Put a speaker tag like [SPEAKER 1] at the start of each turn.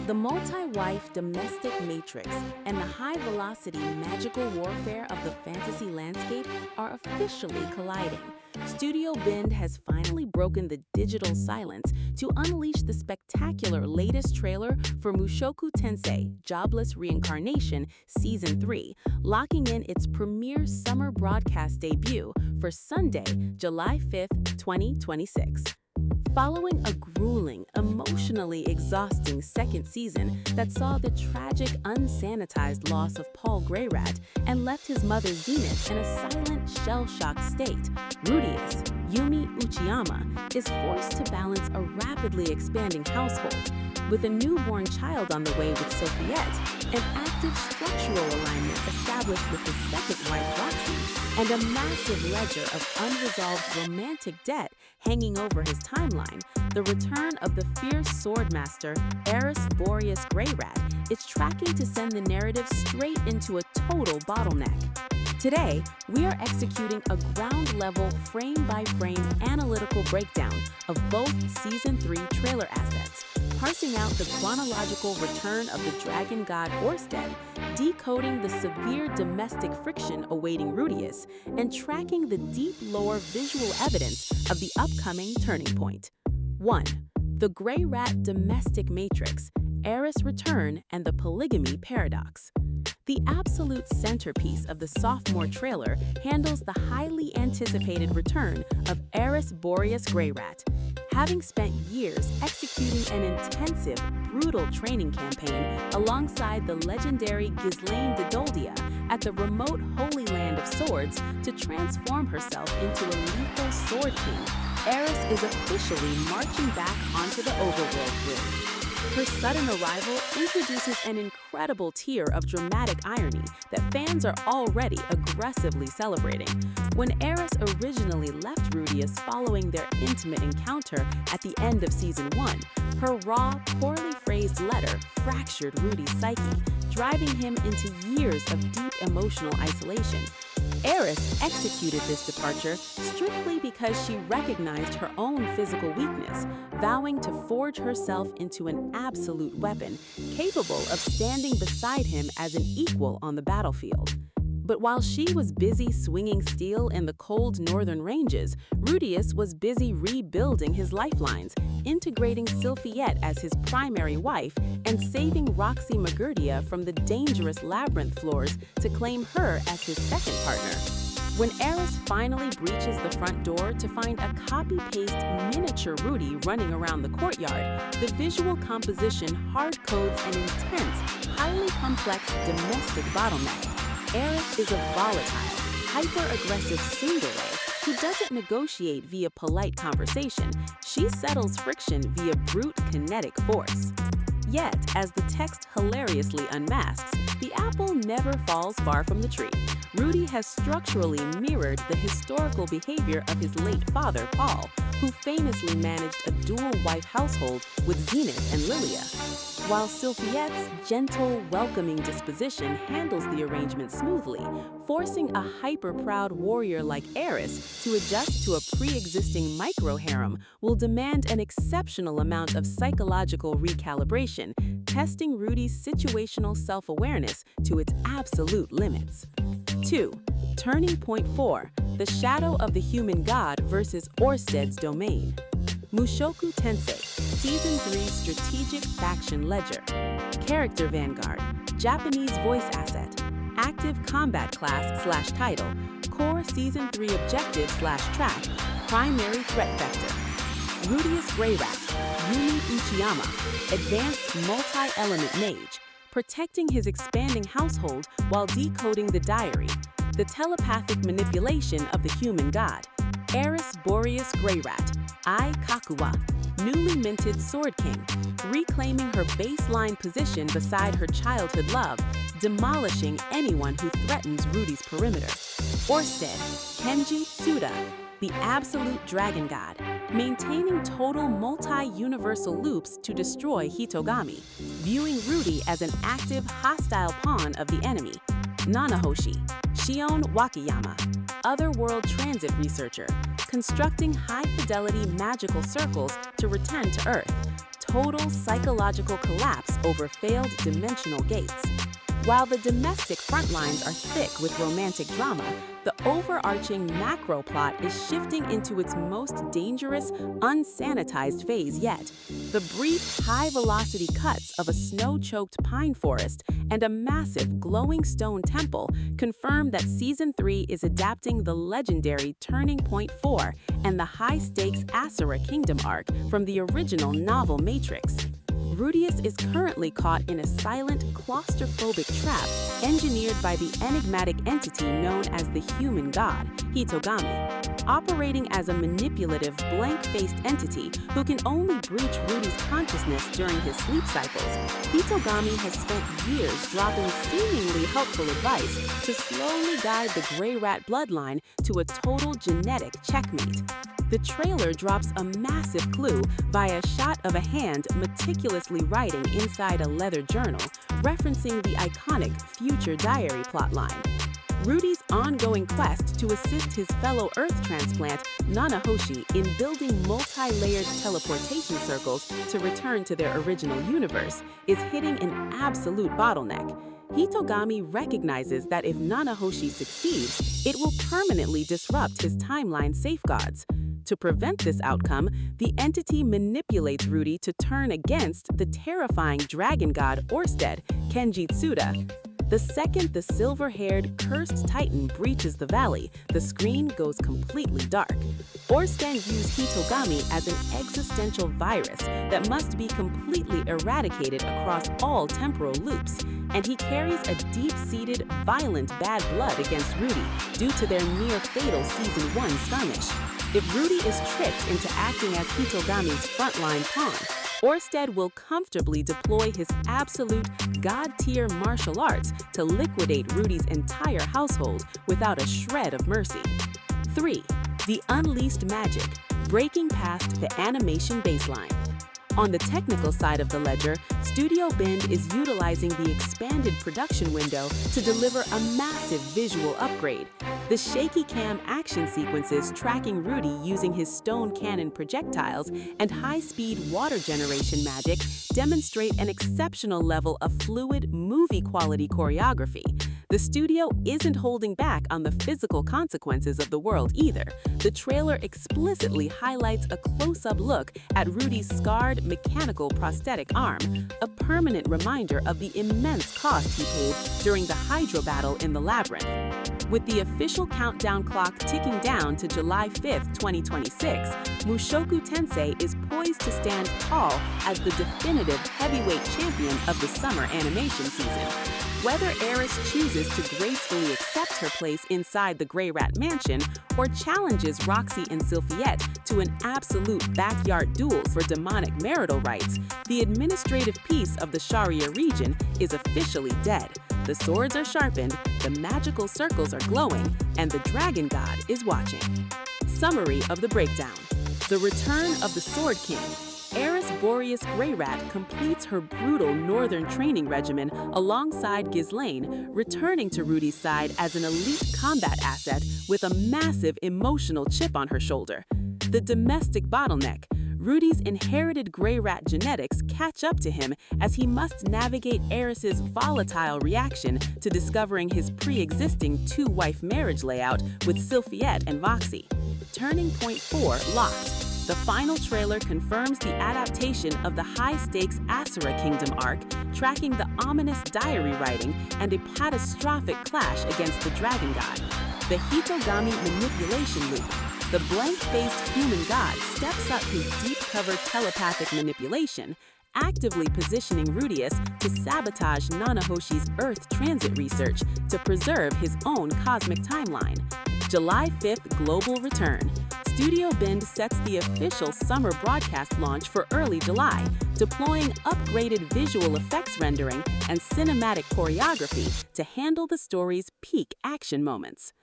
[SPEAKER 1] The multi-wife domestic matrix and the high-velocity magical warfare of the fantasy landscape are officially colliding. Studio Bend has finally broken the digital silence to unleash the spectacular latest trailer for Mushoku Tensei, Jobless Reincarnation Season 3, locking in its premiere summer broadcast debut for Sunday, July 5th, 2026. Following a grueling, emotionally exhausting second season that saw the tragic, unsanitized loss of Paul Greyrat and left his mother Zenith in a silent, shell-shocked state, Rudy's, Yumi Uchiyama, is forced to balance a rapidly expanding household. With a newborn child on the way with Sylphiette, an active structural alignment established with his second wife Roxy, and a massive ledger of unresolved romantic debt hanging over his timeline, the return of the fierce swordmaster Eris Boreas Greyrat is tracking to send the narrative straight into a total bottleneck. Today, we are executing a ground-level, frame-by-frame analytical breakdown of both Season 3 trailer assets, parsing out the chronological return of the Dragon God Orsted, decoding the severe domestic friction awaiting Rudius, and tracking the deep lore visual evidence of the upcoming turning point. 1. The Greyrat domestic matrix, Eris return, and the polygamy paradox. The absolute centerpiece of the sophomore trailer handles the highly anticipated return of Eris Boreas Greyrat. Having spent years executing an intensive, brutal training campaign alongside the legendary Ghislaine de Doldia at the remote Holy Land of Swords to transform herself into a lethal Sword King, Eris is officially marching back onto the overworld grid. Her sudden arrival introduces an incredible tier of dramatic irony that fans are already aggressively celebrating. When Eris originally left Rudius following their intimate encounter at the end of Season 1, her raw, poorly phrased letter fractured Rudy's psyche, driving him into years of deep emotional isolation. Eris executed this departure strictly because she recognized her own physical weakness, vowing to forge herself into an absolute weapon, capable of standing beside him as an equal on the battlefield. But while she was busy swinging steel in the cold northern ranges, Rudius was busy rebuilding his lifelines, integrating Sylphiette as his primary wife, and saving Roxy Migurdia from the dangerous labyrinth floors to claim her as his second partner. When Eris finally breaches the front door to find a copy-paste miniature Rudy running around the courtyard, the visual composition hard-codes an intense, highly complex domestic bottleneck. Eris is a volatile, hyper-aggressive tsundere who doesn't negotiate via polite conversation. She settles friction via brute kinetic force. Yet, as the text hilariously unmasks, the apple never falls far from the tree. Rudy has structurally mirrored the historical behavior of his late father, Paul, who famously managed a dual-wife household with Zenith and Lilia. While Sylphiette's gentle, welcoming disposition handles the arrangement smoothly, forcing a hyper-proud warrior like Eris to adjust to a pre-existing micro-harem will demand an exceptional amount of psychological recalibration, testing Rudy's situational self-awareness to its absolute limits. 2. Turning Point 4, The Shadow of the Human God versus Orsted's Domain. Mushoku Tensei, Season 3 Strategic Faction Ledger. Character Vanguard, Japanese voice asset, active combat class/title, core Season 3 objective/track, primary threat vector. Rudius Greyrat, Yumi Uchiyama, advanced multi-element mage, protecting his expanding household while decoding the diary, the telepathic manipulation of the human god. Eris Boreas Greyrat, Ai Kakuwa, newly minted Sword King, reclaiming her baseline position beside her childhood love, demolishing anyone who threatens Rudy's perimeter. Orsted, Kenjiro Tsuda, the absolute dragon god, maintaining total multi-universal loops to destroy Hitogami, viewing Rudy as an active, hostile pawn of the enemy. Nanahoshi, Shion Wakayama, otherworld transit researcher, constructing high-fidelity magical circles to return to Earth, total psychological collapse over failed dimensional gates. While the domestic frontlines are thick with romantic drama, the overarching macro plot is shifting into its most dangerous, unsanitized phase yet. The brief, high-velocity cuts of a snow-choked pine forest and a massive, glowing stone temple confirm that Season 3 is adapting the legendary Turning Point 4 and the high-stakes Asura Kingdom arc from the original novel Matrix. Rudius is currently caught in a silent, claustrophobic trap engineered by the enigmatic entity known as the human god, Hitogami. Operating as a manipulative, blank-faced entity who can only breach Rudy's consciousness during his sleep cycles, Hitogami has spent years dropping seemingly helpful advice to slowly guide the Greyrat bloodline to a total genetic checkmate. The trailer drops a massive clue via a shot of a hand meticulously writing inside a leather journal, referencing the iconic Future Diary plotline. Rudy's ongoing quest to assist his fellow Earth transplant, Nanahoshi, in building multi-layered teleportation circles to return to their original universe is hitting an absolute bottleneck. Hitogami recognizes that if Nanahoshi succeeds, it will permanently disrupt his timeline safeguards. To prevent this outcome, the entity manipulates Rudy to turn against the terrifying Dragon God Orsted, Kenjiro Tsuda. The second the silver-haired, cursed titan breaches the valley, the screen goes completely dark. Orsted views Hitogami as an existential virus that must be completely eradicated across all temporal loops, and he carries a deep-seated, violent bad blood against Rudy due to their near-fatal Season 1 skirmish. If Rudy is tricked into acting as Hitogami's frontline pawn, Orsted will comfortably deploy his absolute god-tier martial arts to liquidate Rudy's entire household without a shred of mercy. 3. The Unleashed Magic, breaking past the animation baseline. On the technical side of the ledger, Studio Bend is utilizing the expanded production window to deliver a massive visual upgrade. The shaky cam action sequences tracking Rudy using his stone cannon projectiles and high-speed water generation magic demonstrate an exceptional level of fluid, movie-quality choreography. The studio isn't holding back on the physical consequences of the world either. The trailer explicitly highlights a close-up look at Rudy's scarred mechanical prosthetic arm, a permanent reminder of the immense cost he paid during the Hydra battle in the Labyrinth. With the official countdown clock ticking down to July 5th, 2026, Mushoku Tensei is poised to stand tall as the definitive heavyweight champion of the summer animation season. Whether Eris chooses to gracefully accept her place inside the Greyrat mansion or challenges Roxy and Sylphiette to an absolute backyard duel for demonic marital rights, the administrative piece of the Sharia region is officially dead. The swords are sharpened, the magical circles are glowing, and the Dragon God is watching. Summary of the breakdown. The return of the Sword King. Eris Boreas Greyrat completes her brutal northern training regimen alongside Ghislaine, returning to Rudy's side as an elite combat asset with a massive emotional chip on her shoulder. The domestic bottleneck. Rudy's inherited Greyrat genetics catch up to him as he must navigate Eris's volatile reaction to discovering his pre-existing two-wife marriage layout with Sylphiette and Roxy. Turning Point 4 locked. The final trailer confirms the adaptation of the high-stakes Asura Kingdom arc, tracking the ominous diary writing and a catastrophic clash against the Dragon God. The Hitogami manipulation loop. The blank-faced human god steps up his deep-cover telepathic manipulation, actively positioning Rudius to sabotage Nanahoshi's Earth transit research to preserve his own cosmic timeline. July 5th global return. Studio Bend sets the official summer broadcast launch for early July, deploying upgraded visual effects rendering and cinematic choreography to handle the story's peak action moments.